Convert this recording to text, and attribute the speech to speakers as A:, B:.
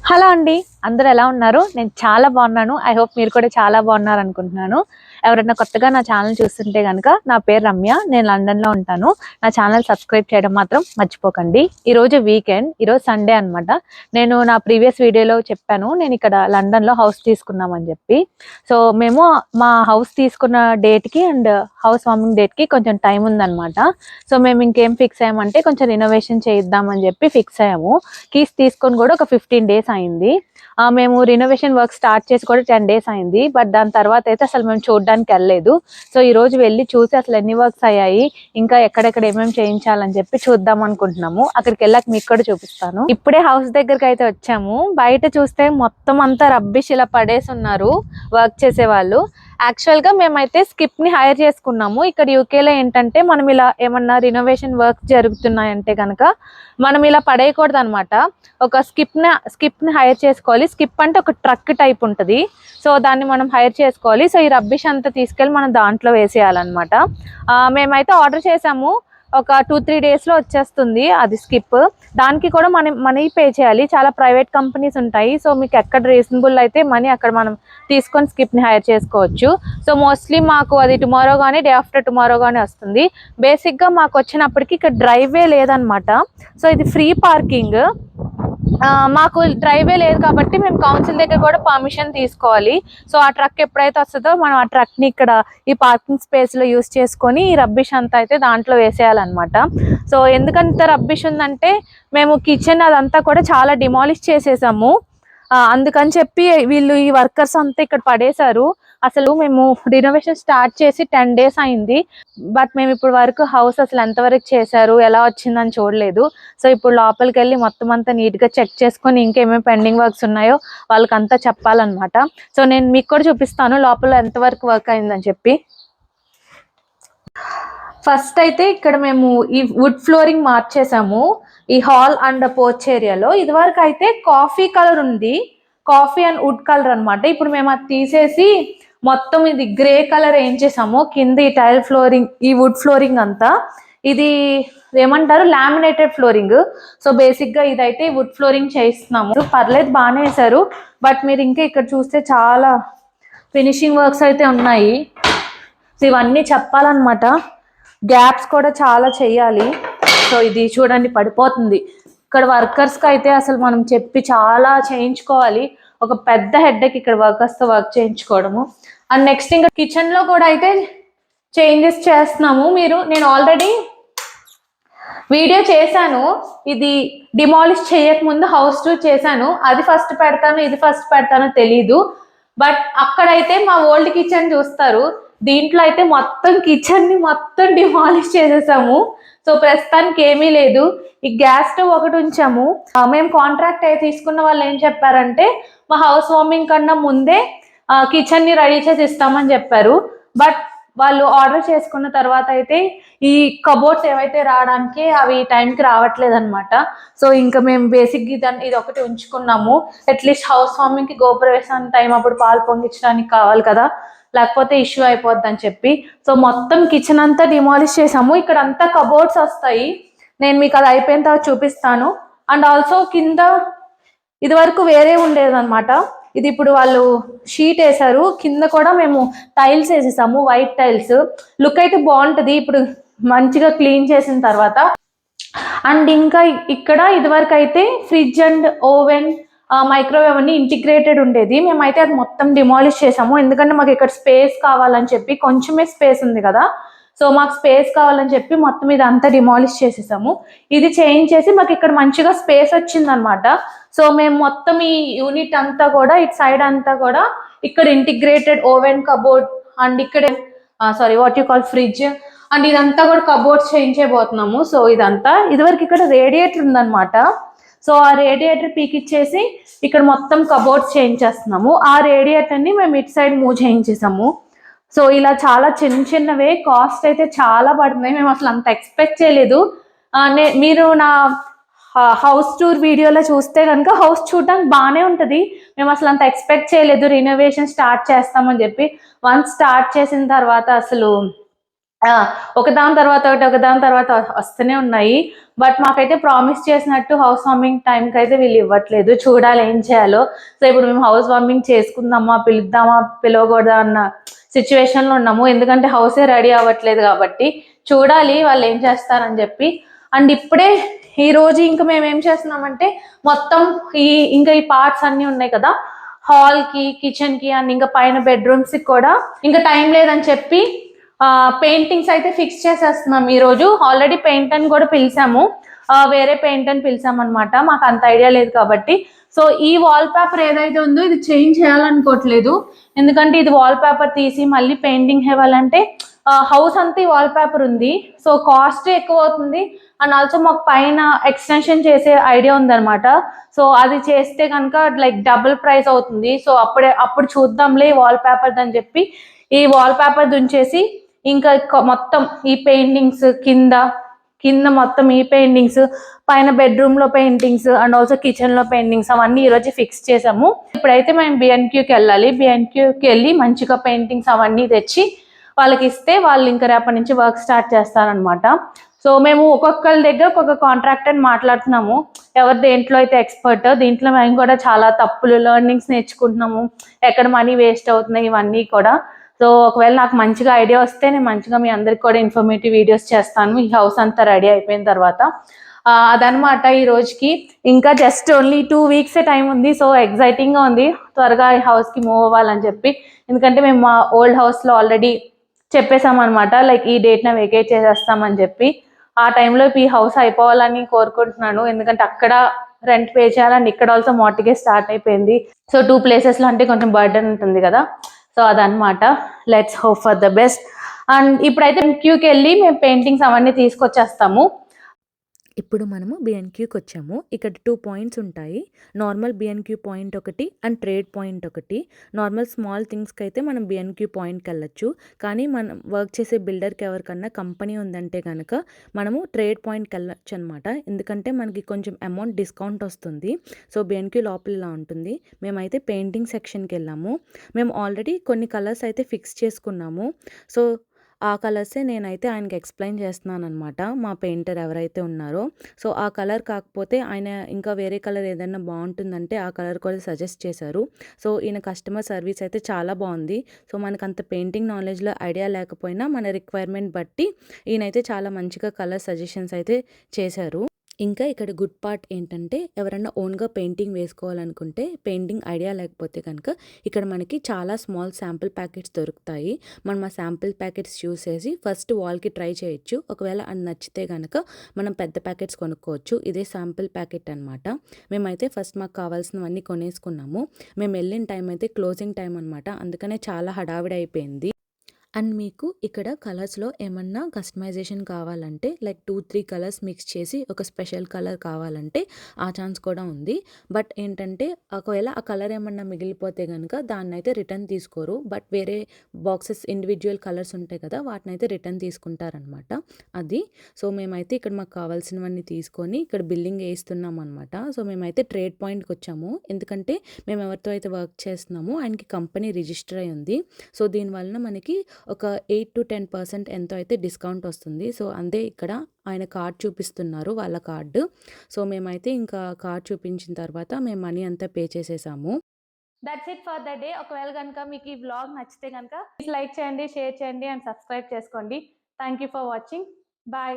A: Hello అండి, అందరూ ఎలా ఉన్నారు? నేను చాలా బాగున్నాను. ఐ హోప్ మీరు కూడా చాలా బాగున్నారు అనుకుంటున్నాను. ఎవరైనా కొత్తగా నా ఛానల్ చూస్తుంటే కనుక నా పేరు రమ్య, నేను లండన్లో ఉంటాను. నా ఛానల్ సబ్స్క్రైబ్ చేయడం మాత్రం మర్చిపోకండి. ఈరోజు వీకెండ్, ఈరోజు సండే అనమాట. నేను నా ప్రీవియస్ వీడియోలో చెప్పాను నేను ఇక్కడ లండన్లో హౌస్ తీసుకున్నామని చెప్పి. సో మేము మా హౌస్ తీసుకున్న డేట్కి అండ్ హౌస్ వార్మింగ్ డేట్కి కొంచెం టైం ఉందన్నమాట. సో మేము ఇంకేం ఫిక్స్ అయ్యామంటే కొంచెం రినోవేషన్ చేయిద్దామని చెప్పి ఫిక్స్ అయ్యాము. కీస్ తీసుకొని కూడా ఒక 15 days అయింది. మేము రినోవేషన్ వర్క్ స్టార్ట్ చేసి కూడా 10 days అయింది. బట్ దాని తర్వాత అయితే అసలు మేము చూడడానికి వెళ్ళలేదు. సో ఈ రోజు వెళ్ళి చూసి అసలు ఎన్ని వర్క్స్ అయ్యాయి, ఇంకా ఎక్కడెక్కడ ఏమేమి చేయించాలని చెప్పి చూద్దాం అనుకుంటున్నాము. అక్కడికి వెళ్ళాక మీకు కూడా చూపిస్తాను. ఇప్పుడే హౌస్ దగ్గరికి అయితే వచ్చాము. బయట చూస్తే మొత్తం అంతా రబ్బిష్ ఇలా పడేసి ఉన్నారు వర్క్ చేసే వాళ్ళు. యాక్చువల్ గా మేమైతే స్కిప్ ని హైర్ చేసుకున్నాము. ఇక్కడ యూకేలో ఏంటంటే మనం ఇలా ఏమన్నా రినోవేషన్ వర్క్ జరుగుతున్నాయంటే కనుక మనం ఇలా పడేయకూడదు అనమాట. ఒక స్కిప్ ని హైర్ చేసుకోవాలి. స్కిప్ అంటే ఒక ట్రక్ టైప్ ఉంటుంది. సో దాన్ని మనం హైర్ చేసుకోవాలి. సో ఈ రబ్బిష్ అంతా తీసుకెళ్ళి మనం దాంట్లో వేసేయాలన్నమాట. మేమైతే ఆర్డర్ చేసాము. ఒక 2-3 days లో వచ్చేస్తుంది అది స్కిప్. దానికి కూడా మనం మనీ పే చేయాలి. చాలా ప్రైవేట్ కంపెనీస్ ఉంటాయి. సో మీకు ఎక్కడ రీజనబుల్ అయితే మనీ అక్కడ మనం తీసుకొని స్కిప్ ని హైర్ చేసుకోవచ్చు. సో మోస్ట్లీ మాకు అది టుమారో కానీ డే ఆఫ్టర్ టుమారో కానీ వస్తుంది. బేసిక్ గా మాకు వచ్చినప్పటికీ ఇక్కడ డ్రైవే లేదనమాట. సో ఇది ఫ్రీ పార్కింగ్. మాకు డ్రైవే లేదు కాబట్టి మేము కౌన్సిల్ దగ్గర కూడా పర్మిషన్ తీసుకోవాలి. సో ఆ ట్రక్ ఎప్పుడైతే వస్తుందో మనం ఆ ట్రక్ ని ఇక్కడ ఈ పార్కింగ్ స్పేస్ లో యూస్ చేసుకొని ఈ రబ్బిష్ అంతా అయితే దాంట్లో వేసేయాలన్నమాట. సో ఎందుకంత రబ్బిష్ ఉందంటే మేము కిచెన్ అదంతా కూడా చాలా డిమాలిష్ చేసేసాము. అందుకని చెప్పి వీళ్ళు ఈ వర్కర్స్ అంతా ఇక్కడ పడేశారు. అసలు మేము రినోవేషన్ స్టార్ట్ చేసి 10 days అయింది. బట్ మేము ఇప్పుడు వరకు హౌస్ అసలు ఎంతవరకు చేశారు, ఎలా వచ్చిందని చూడలేదు. సో ఇప్పుడు లోపలికి వెళ్ళి మొత్తం అంతా నీట్ గా చెక్ చేసుకొని ఇంకేమేమి పెండింగ్ వర్క్స్ ఉన్నాయో వాళ్ళకంతా చెప్పాలన్నమాట. సో నేను మీకు కూడా చూపిస్తాను లోపల ఎంతవరకు వర్క్ అయిందని చెప్పి. ఫస్ట్ అయితే ఇక్కడ మేము ఈ వుడ్ ఫ్లోరింగ్ మార్చేసాము ఈ హాల్ అండ్ పోర్చ్ ఏరియాలో. ఇది వరకు అయితే కాఫీ కలర్ ఉంది, కాఫీ అండ్ వుడ్ కలర్ అనమాట. ఇప్పుడు మేము అది తీసేసి మొత్తం ఇది గ్రే కలర్ ఏం చేసాము. కింద ఈ టైల్ ఫ్లోరింగ్, ఈ వుడ్ ఫ్లోరింగ్ అంతా ఇది ఏమంటారు లామినేటెడ్ ఫ్లోరింగ్. సో బేసిక్ గా ఇదైతే వుడ్ ఫ్లోరింగ్ చేయిస్తున్నాము. పర్లేదు బాగానే వేశారు. బట్ మీరు ఇంకా ఇక్కడ చూస్తే చాలా ఫినిషింగ్ వర్క్స్ అయితే ఉన్నాయి. సో ఇవన్నీ చెప్పాలన్నమాట. గ్యాప్స్ కూడా చాలా చెయ్యాలి. సో ఇది చూడండి పడిపోతుంది. ఇక్కడ వర్కర్స్కి అయితే అసలు మనం చెప్పి చాలా చేయించుకోవాలి. ఒక పెద్ద హెడ్కి ఇక్కడ వర్కర్స్తో వర్క్ చేయించుకోవడము. అండ్ నెక్స్ట్ ఇంకా కిచెన్లో కూడా అయితే చేంజెస్ చేస్తున్నాము. నేను ఆల్రెడీ వీడియో చేశాను. ఇది డిమాలిష్ చేయకముందు హౌస్ టూర్ చేశాను. అది ఫస్ట్ పెడతాను, ఇది ఫస్ట్ పెడతానో తెలీదు. బట్ అక్కడైతే మా ఓల్డ్ కిచెన్ చూస్తారు. దీంట్లో అయితే మొత్తం కిచెన్ ని మొత్తం డిమాలిష్ చేసేసాము. సో ప్రస్తుతానికి ఏమీ లేదు. ఈ గ్యాస్ స్టవ్ ఒకటి ఉంచాము. మేము కాంట్రాక్ట్ అయితే తీసుకున్న వాళ్ళు ఏం చెప్పారంటే మా హౌస్ వార్మింగ్ కన్నా ముందే కిచెన్ ని రెడీ చేసి ఇస్తామని చెప్పారు. బట్ వాళ్ళు ఆర్డర్ చేసుకున్న తర్వాత అయితే ఈ కబోర్డ్స్ ఏవైతే రావడానికి అవి టైంకి రావట్లేదు అనమాట. సో ఇంకా మేము బేసిక్ ఇది ఒకటి ఉంచుకున్నాము. అట్లీస్ట్ హౌస్ వార్మింగ్ కి గృహప్రవేశం టైం అప్పుడు పాలు పొంగించడానికి కావాలి కదా, లేకపోతే ఇష్యూ అయిపోద్ది అని చెప్పి. సో మొత్తం కిచెన్ అంతా డిమాలిష్ చేసాము. ఇక్కడ అంతా కబోర్డ్స్ వస్తాయి. నేను మీకు అది అయిపోయిన తర్వాత చూపిస్తాను. అండ్ ఆల్సో కింద ఇది వరకు వేరే ఉండేది అనమాట. ఇది ఇప్పుడు వాళ్ళు షీట్ వేసారు. కింద కూడా మేము టైల్స్ వేసేసాము, వైట్ టైల్స్. లుక్ అయితే బాగుంటది ఇప్పుడు మంచిగా క్లీన్ చేసిన తర్వాత. అండ్ ఇంకా ఇక్కడ ఇది వరకు అయితే ఫ్రిడ్జ్ అండ్ ఓవెన్, మైక్రోవేవ్ అన్ని ఇంటిగ్రేటెడ్ ఉండేది. మేమైతే అది మొత్తం డిమాలిష్ చేసాము. ఎందుకంటే మాకు ఇక్కడ స్పేస్ కావాలని చెప్పి, కొంచెమే స్పేస్ ఉంది కదా, సో మాకు స్పేస్ కావాలని చెప్పి మొత్తం ఇది అంతా డిమాలిష్ చేసేసాము. ఇది చేంజ్ చేసి మాకు ఇక్కడ మంచిగా స్పేస్ వచ్చిందనమాట. సో మేము మొత్తం ఈ యూనిట్ అంతా కూడా ఇటు సైడ్ అంతా కూడా ఇక్కడ ఇంటిగ్రేటెడ్ ఓవెన్, కబోర్డ్ అండ్ ఇక్కడ what you call fridge and ఇదంతా కూడా కబోర్డ్స్ చేంజ్ చేయబోతున్నాము. సో ఇదంతా ఇదివరకు ఇక్కడ రేడియేటర్ ఉందన్నమాట. సో ఆ రేడియేటర్ పీకిచ్చేసి ఇక్కడ మొత్తం కబోర్డ్స్ చేంజ్ చేస్తున్నాము. ఆ రేడియేటర్ ని మేము ఇటు సైడ్ మూవ్ చేయించేసాము. సో ఇలా చాలా చిన్నవే. కాస్ట్ అయితే చాలా పడుతున్నాయి. మేము అసలు అంత ఎక్స్పెక్ట్ చేయలేదు. మీరు నా హౌస్ టూర్ వీడియోలో చూస్తే కనుక హౌస్ చూడడానికి బాగానే ఉంటుంది. మేము అసలు అంత ఎక్స్పెక్ట్ చేయలేదు రినోవేషన్ స్టార్ట్ చేస్తామని చెప్పి. వన్స్ స్టార్ట్ చేసిన తర్వాత అసలు ఒకదాని తర్వాత ఒకటి ఒకదాని తర్వాత వస్తూనే ఉన్నాయి. బట్ మాకైతే ప్రామిస్ చేసినట్టు హౌస్ వార్మింగ్ టైంకి అయితే వీళ్ళు ఇవ్వట్లేదు. చూడాలి ఏం చేయాలో. సో ఇప్పుడు మేము హౌస్ వార్మింగ్ చేసుకుందామా, పిలుద్దామా, పిలవకూడదా అన్న సిచ్యువేషన్లో ఉన్నాము. ఎందుకంటే హౌసే రెడీ అవ్వట్లేదు కాబట్టి చూడాలి వాళ్ళు ఏం చేస్తారని చెప్పి. అండ్ ఇప్పుడే ఈ రోజు ఇంకా మేము ఏం చేస్తున్నామంటే మొత్తం ఇంకా ఈ పార్ట్స్ అన్నీ ఉన్నాయి కదా, హాల్ కి, కిచెన్ కి అండ్ ఇంకా పైన బెడ్రూమ్స్ కి కూడా ఇంకా టైం లేదని చెప్పి పెయింటింగ్స్ అయితే ఫిక్స్ చేసేస్తున్నాం. ఈ రోజు ఆల్రెడీ పెయింట్ అని కూడా పిలిచాము, వేరే పెయింట్ అని పిలిచాము అనమాట. మాకు అంత ఐడియా లేదు కాబట్టి. సో ఈ వాల్ పేపర్ ఏదైతే ఉందో ఇది చేంజ్ చేయాలనుకోవట్లేదు. ఎందుకంటే ఇది వాల్ పేపర్ తీసి మళ్ళీ పెయింటింగ్ ఇవ్వాలంటే హౌస్ అంతా ఈ వాల్ పేపర్ ఉంది. సో కాస్ట్ ఎక్కువ అవుతుంది. అండ్ ఆల్సో మాకు పైన ఎక్స్టెన్షన్ చేసే ఐడియా ఉందన్నమాట. సో అది చేస్తే కనుక లైక్ డబుల్ ప్రైస్ అవుతుంది. సో అప్పుడు చూద్దాంలే వాల్ పేపర్ అని చెప్పి ఈ వాల్ పేపర్ దుంచేసి ఇంకా మొత్తం ఈ పెయింటింగ్స్ కింద మొత్తం ఈ పెయింటింగ్స్, పైన బెడ్రూమ్ లో పెయింటింగ్స్ అండ్ ఆల్సో కిచెన్ లో పెయింటింగ్స్ అవన్నీ ఈరోజు ఫిక్స్ చేసాము. ఇప్పుడైతే మేము బిఎన్క్యూకి వెళ్ళాలి. బిఎన్క్యూకి వెళ్ళి మంచిగా పెయింటింగ్స్ అవన్నీ తెచ్చి వాళ్ళకి ఇస్తే వాళ్ళు ఇంకా రేపటి నుంచి వర్క్ స్టార్ట్ చేస్తారనమాట. సో మేము ఒక్కొక్కరి దగ్గర ఒక్కొక్క కాంట్రాక్టర్ మాట్లాడుతున్నాము, ఎవరు దేంట్లో అయితే ఎక్స్పర్ట్. దీంట్లో మేము కూడా చాలా తప్పులు లెర్నింగ్స్ నేర్చుకుంటున్నాము, ఎక్కడ మనీ వేస్ట్ అవుతున్నాయి ఇవన్నీ కూడా. సో ఒకవేళ నాకు మంచిగా ఐడియా వస్తే నేను మంచిగా మీ అందరికి కూడా ఇన్ఫర్మేటివ్ వీడియోస్ చేస్తాను ఈ హౌస్ అంతా రెడీ అయిపోయిన తర్వాత. అదనమాట ఈ రోజుకి. ఇంకా జస్ట్ ఓన్లీ 2 weeks టైం ఉంది. సో ఎగ్జైటింగ్గా ఉంది త్వరగా ఈ హౌస్కి మూవ్ అవ్వాలని చెప్పి. ఎందుకంటే మేము మా ఓల్డ్ హౌస్లో ఆల్రెడీ చెప్పేసామన్నమాట, లైక్ ఈ డేట్న వెకేట్ చేసేస్తామని చెప్పి. ఆ టైంలో ఈ హౌస్ అయిపోవాలని కోరుకుంటున్నాను. ఎందుకంటే అక్కడ రెంట్ పే చేయాలని, ఇక్కడ ఆల్సో మార్టిగేజ్ స్టార్ట్ అయిపోయింది. సో 2 places అంటే కొంచెం బర్డెన్ ఉంటుంది కదా. సో అదనమాట. Let's hope for the best. And ఇప్పుడైతే క్యూకి వెళ్ళి మేము పెయింటింగ్స్ అవన్నీ తీసుకొచ్చేస్తాము.
B: ఇప్పుడు మనము బిఎన్క్యూకి వచ్చాము. ఇక్కడ 2 points ఉంటాయి. నార్మల్ బిఎన్క్యూ పాయింట్ ఒకటి అండ్ ట్రేడ్ పాయింట్ ఒకటి. నార్మల్ స్మాల్ థింగ్స్కి అయితే మనం బిఎన్క్యూ పాయింట్కి వెళ్ళొచ్చు. కానీ మనం వర్క్ చేసే బిల్డర్కి ఎవరికన్నా కంపెనీ ఉందంటే కనుక మనము ట్రేడ్ పాయింట్కి వెళ్ళొచ్చు అనమాట. ఎందుకంటే మనకి కొంచెం అమౌంట్ డిస్కౌంట్ వస్తుంది. సో బిఎన్క్యూ లోపల ఇలా ఉంటుంది. మేమైతే పెయింటింగ్ సెక్షన్కి వెళ్ళాము. మేము ఆల్రెడీ కొన్ని కలర్స్ అయితే ఫిక్స్ చేసుకున్నాము. సో ఆ కలర్సే నేనైతే ఆయనకి ఎక్స్ప్లెయిన్ చేస్తున్నాను అనమాట, మా పెయింటర్ ఎవరైతే ఉన్నారో. సో ఆ కలర్ కాకపోతే ఆయన ఇంకా వేరే కలర్ ఏదైనా బాగుంటుందంటే ఆ కలర్ కూడా సజెస్ట్ చేశారు. సో ఈయన కస్టమర్ సర్వీస్ అయితే చాలా బాగుంది. సో మనకు అంత పెయింటింగ్ నాలెడ్జ్లో ఐడియా లేకపోయినా మన రిక్వైర్మెంట్ బట్టి ఈయనైతే చాలా మంచిగా కలర్ సజెషన్స్ అయితే చేశారు. ఇంకా ఇక్కడ గుడ్ పార్ట్ ఏంటంటే ఎవరైనా ఓన్గా పెయింటింగ్ వేసుకోవాలనుకుంటే, పెయింటింగ్ ఐడియా లేకపోతే కనుక ఇక్కడ మనకి చాలా స్మాల్ శాంపిల్ ప్యాకెట్స్ దొరుకుతాయి. మనం ఆ శాంపిల్ ప్యాకెట్స్ యూస్ చేసి ఫస్ట్ వాల్కి ట్రై చేయొచ్చు. ఒకవేళ అది నచ్చితే కనుక మనం పెద్ద ప్యాకెట్స్ కొనుక్కోవచ్చు. ఇదే శాంపిల్ ప్యాకెట్ అనమాట. మేమైతే ఫస్ట్ మాకు కావాల్సినవన్నీ కొనేసుకున్నాము. మేము వెళ్ళిన టైం అయితే క్లోజింగ్ టైం అనమాట. అందుకనే చాలా హడావిడి అయిపోయింది. అండ్ మీకు ఇక్కడ కలర్స్లో ఏమన్నా కస్టమైజేషన్ కావాలంటే లైక్ 2-3 కలర్స్ మిక్స్ చేసి ఒక స్పెషల్ కలర్ కావాలంటే ఆ ఛాన్స్ కూడా ఉంది. బట్ ఏంటంటే ఒకవేళ ఆ కలర్ ఏమన్నా మిగిలిపోతే కనుక దాన్ని అయితే రిటర్న్ తీసుకోరు. బట్ వేరే బాక్సెస్ ఇండివిజువల్ కలర్స్ ఉంటాయి కదా, వాటిని అయితే రిటర్న్ తీసుకుంటారనమాట. అది. సో మేమైతే ఇక్కడ మాకు కావాల్సినవన్నీ తీసుకొని ఇక్కడ బిల్లింగ్ వేస్తున్నాం అనమాట. సో మేమైతే ట్రేడ్ పాయింట్కి వచ్చాము. ఎందుకంటే మేము ఎవరితో అయితే వర్క్ చేస్తున్నామో ఆయనకి కంపెనీ రిజిస్టర్ అయి ఉంది. సో దీనివలన మనకి ఒక 8-10% ఎంతో అయితే డిస్కౌంట్ వస్తుంది. సో అంతే ఇక్కడ ఆయన కార్డ్ చూపిస్తున్నారు, వాళ్ళ కార్డు. సో మేమైతే ఇంకా కార్డ్ చూపించిన తర్వాత మేము మనీ అంతా పే చేసేసాము.
A: That's it for the day. ఒకవేళ కనుక మీకు ఈ వ్లాగ్ నచ్చితే కనుక లైక్ చేయండి, షేర్ చేయండి అండ్ సబ్స్క్రైబ్ చేసుకోండి. Thank you for watching. Bye.